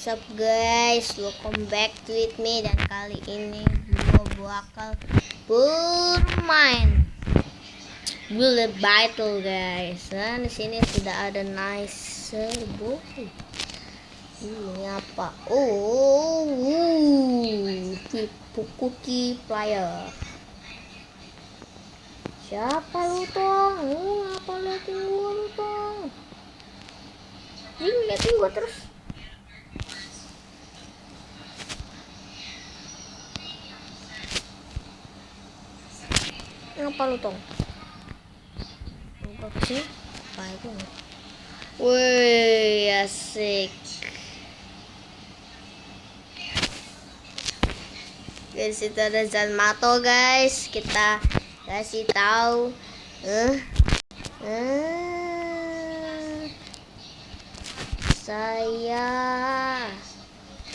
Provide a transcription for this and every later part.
Sup guys, welcome back to with me, dan kali ini gue bakal bermain bullet battle guys. Nah di sini sudah ada nice boy. Ini apa? Tipu cookie player. Siapa lu tong? Apa liatin gua lu tong? Ini liatin gua terus. Apa lu tong? Lupa sih. Apa itu? Wih, asik. Guys, itu ada Zanmato guys. Kita kasih tahu. Saya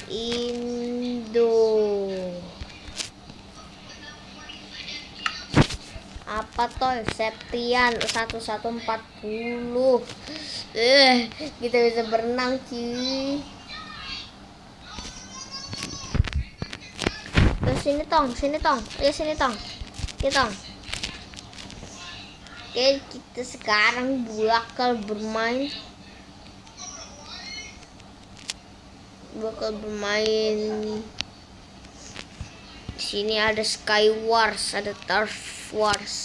Indo. Apa toh? Septian 1140. Kita bisa berenang cuy. Terus sini tong. Ya sini tong. Kita Oke, kita sekarang bakal bermain sini ada Sky Wars, ada Turf Wars,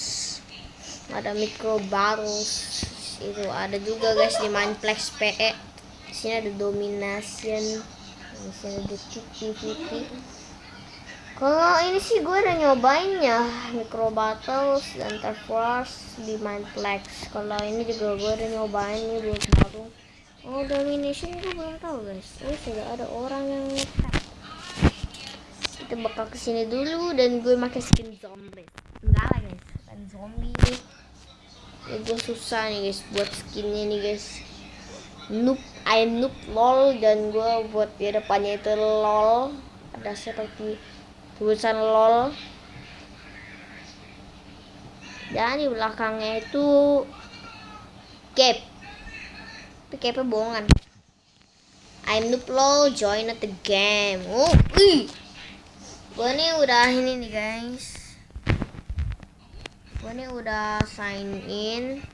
ada Micro Battles, itu ada juga guys di Mineplex PE. Di sini ada Domination, di sini ada PvP. Kalau ini sih gue udah nyobainnya Micro Battles dan Turf Wars di Mineplex. Kalau ini juga gue udah nyobain nih buat baru. Oh, Domination gue belum tahu guys. Ini sudah ada orang yang nge-tap. Kita bakal kesini dulu dan gue pakai skin zombie. Enggak lah guys, bukan zombie. Ya gue susah nih guys buat skinnya nih guys. I noob lol, dan gue buat di depannya itu lol. Ada seperti tulisan lol. Dan di belakangnya itu cape. Tapi cape-nya bohongan. I'm noob lol, join at the game. Gue nih udah ini nih guys. Gue nih udah sign in.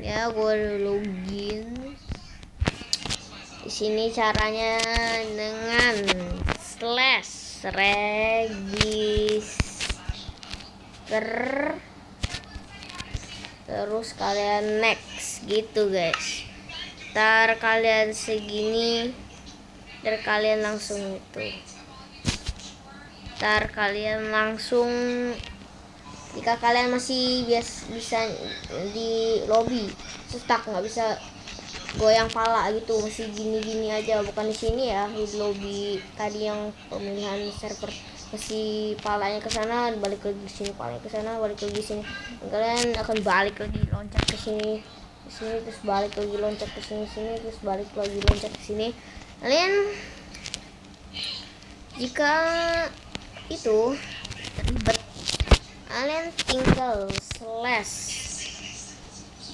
Ya, gue udah login. Di sini caranya dengan /register, terus kalian next gitu guys. Ntar kalian segini, dan kalian langsung itu. Ntar kalian langsung, jika kalian masih bisa di lobby stuck, nggak bisa goyang pala gitu, masih gini-gini aja, bukan di sini ya, di lobby tadi yang pemilihan server, masih palanya ke sana, balik lagi ke sini, palanya ke sana, balik lagi sini. Kalian akan balik lagi loncat ke sini, terus balik lagi loncat ke sini, terus balik lagi loncat ke sini. Kalian jika itu ribet, kalian tinggal /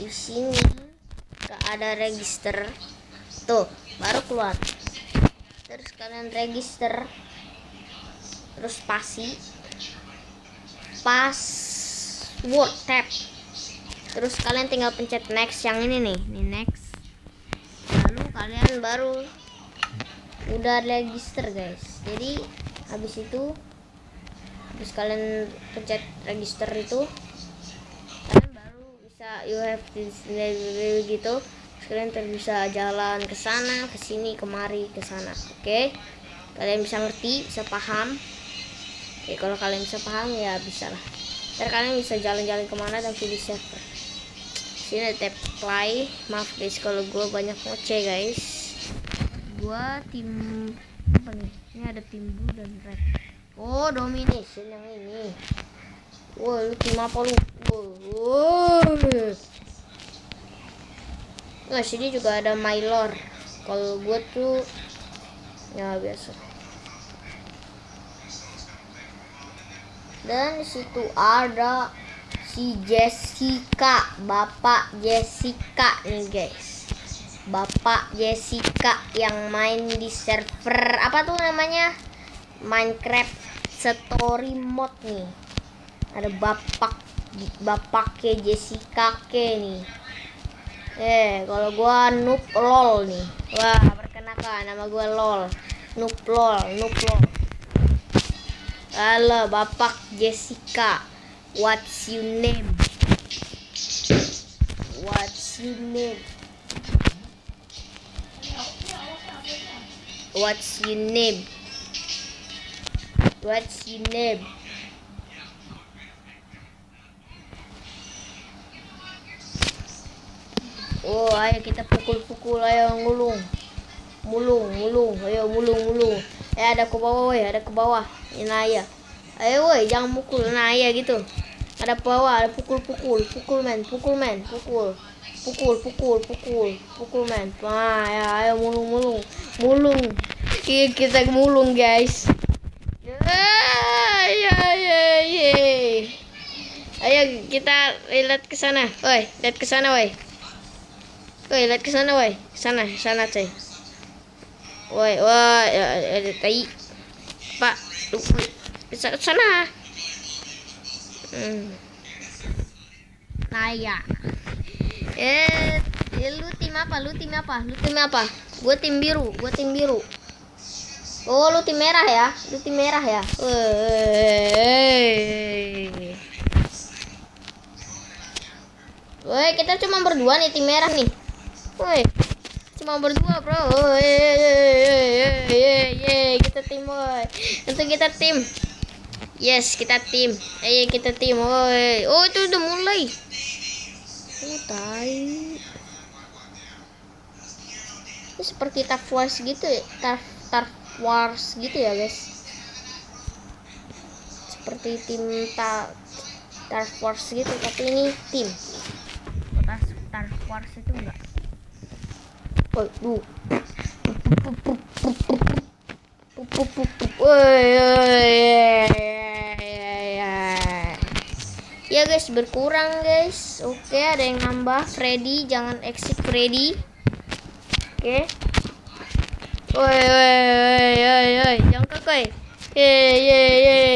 di sini ada register tuh, baru keluar. Terus kalian register, terus password tab, terus kalian tinggal pencet next yang ini nih next. Lalu kalian baru udah register guys. Jadi habis kalian pencet register itu, kalian baru bisa you have this gitu. Kalian bisa jalan ke sana, ke sini, kemari, ke sana. Oke. Kalian bisa ngerti, bisa paham. Oke, kalau kalian bisa paham ya bisa lah. Ntar kalian bisa jalan-jalan kemana dan pilih server. Sini ada tap play. Maaf guys kalau gue banyak ngoceh guys. Gue tim apa nih? Ini ada tim blue dan red. Oh, Domination yang ini. Wah, lu tim apa lu? Nah, sini juga ada Mylor. Kalau gue tuh ya biasa. Dan disitu ada si Jessica, Bapak Jessica nih guys. Bapak Jessica yang main di server apa tuh namanya, Minecraft Story Mode nih. Ada bapaknya Jessica ke nih. Kalau gua noob lol nih. Wah, perkenalkan nama gua lol. Noob lol. Halo Bapak Jessica. What's your name? What's your name? What's your name? What's your name? Oh, ayo kita pukul, ayo mulung, ayo mulung. Ada ke bawah, woi, ada ke bawah. Ini Naya. Ayo, woi, jangan mukul Naya gitu. Ada bawah, ada pukul men, pukul men. Wah, ya, ayo mulung. Kita mulung, guys. Ayo kita lihat ke sana. Woi, lihat ke sana, woi. Sana, coy. Woi, ada tai. Pak, bisa ke sana. Naya. Lu tim apa? Gua tim biru. Oh, lu tim merah ya? Woi, kita cuma berdua nih tim merah nih. Woi, cuma berdua, bro. Kita tim, woi. Tentu kita tim. Yes, kita tim. Kita tim, woi. Oh, itu udah mulai. Tai. Ini seperti Star Wars gitu ya. Star Wars gitu ya, guys. Seperti tim Star Wars gitu, tapi ini tim. Star Wars itu enggak. Ya guys, berkurang guys. Oke, ada yang nambah. Freddy, jangan exit Freddy. Oke. Woi, jangan kakoi. Yes.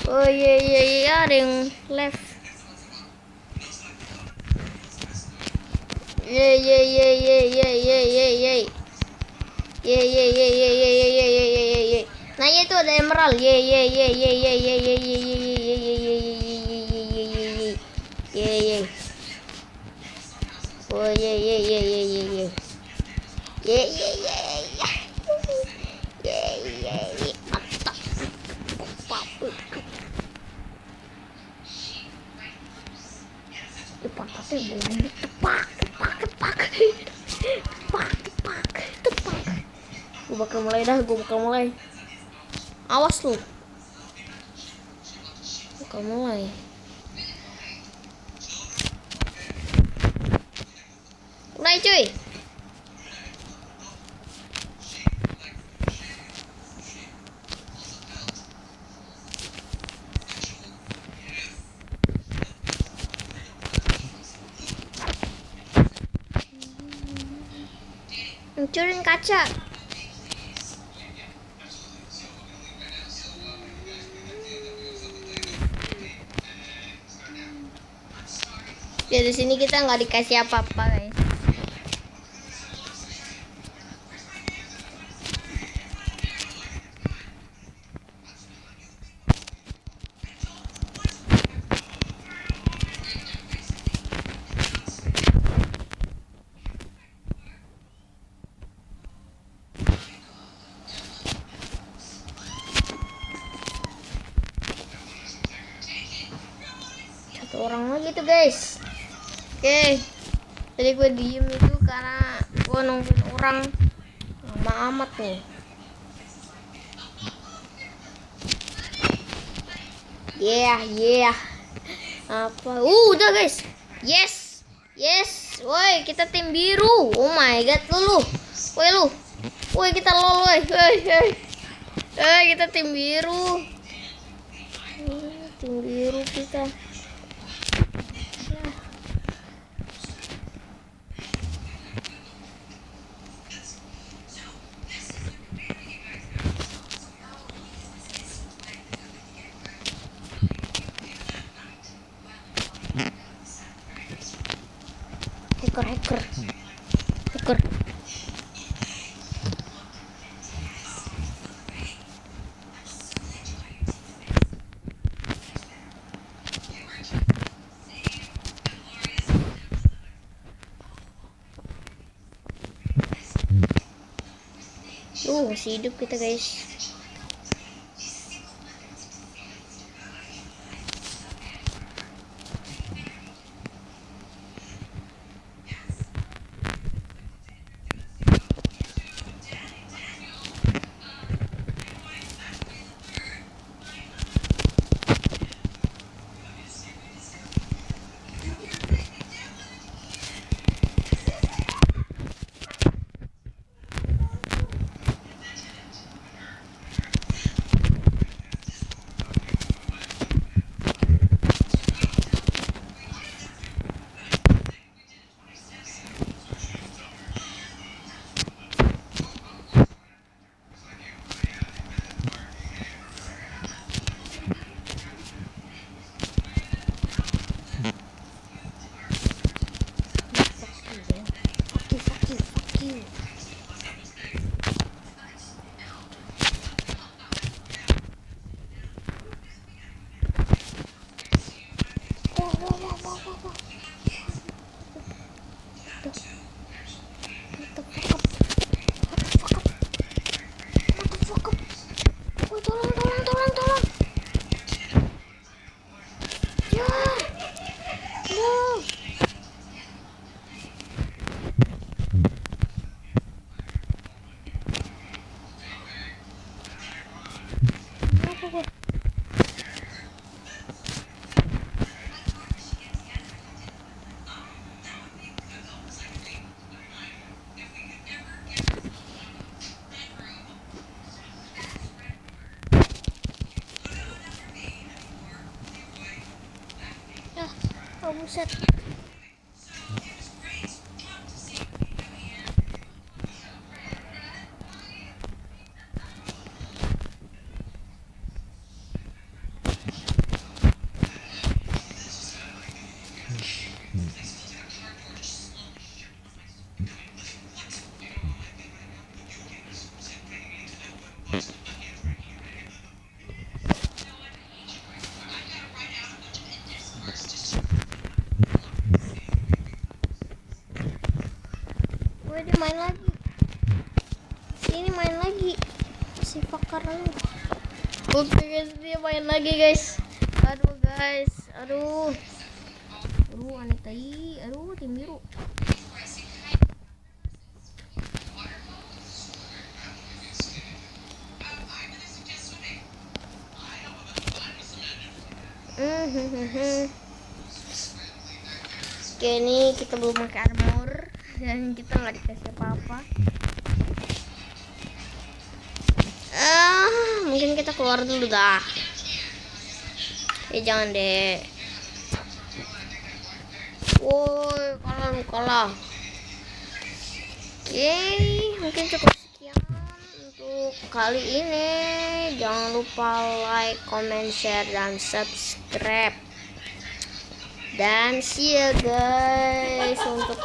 Oh ada yang left. Nah itu ada emerald. Oh Gue bakal mulai. Awas lu. Bakal mulai. Mulai cuy. Hancurin kaca. Ya di sini kita nggak dikasih apa-apa guys. Satu orang lagi tuh guys. Oke, jadi gue diem itu karena gue nungguin orang lama amat nih. Yeah. Apa? Udah guys. Yes. Woi, kita tim biru. Oh my god, lu. Woi, kita lol, woi. Kita tim biru. Tim biru kita. Hacker. Masih hidup kita guys. Buset. Dia main lagi. Sini main lagi. Si pakar lagi. Oke guys, dia main lagi guys. Aduh guys, aduh aneh tai. Aduh, tim biru. Oke, ini kita belum pakai armor dan kita nggak dikasih apa-apa. Mungkin kita keluar dulu dah. Jangan deh. Woi, kalah. Oke, mungkin cukup sekian untuk kali ini. Jangan lupa like, comment, share, dan subscribe. Dan see ya guys untuk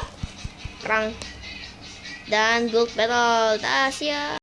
perang dan gold battle. See ya.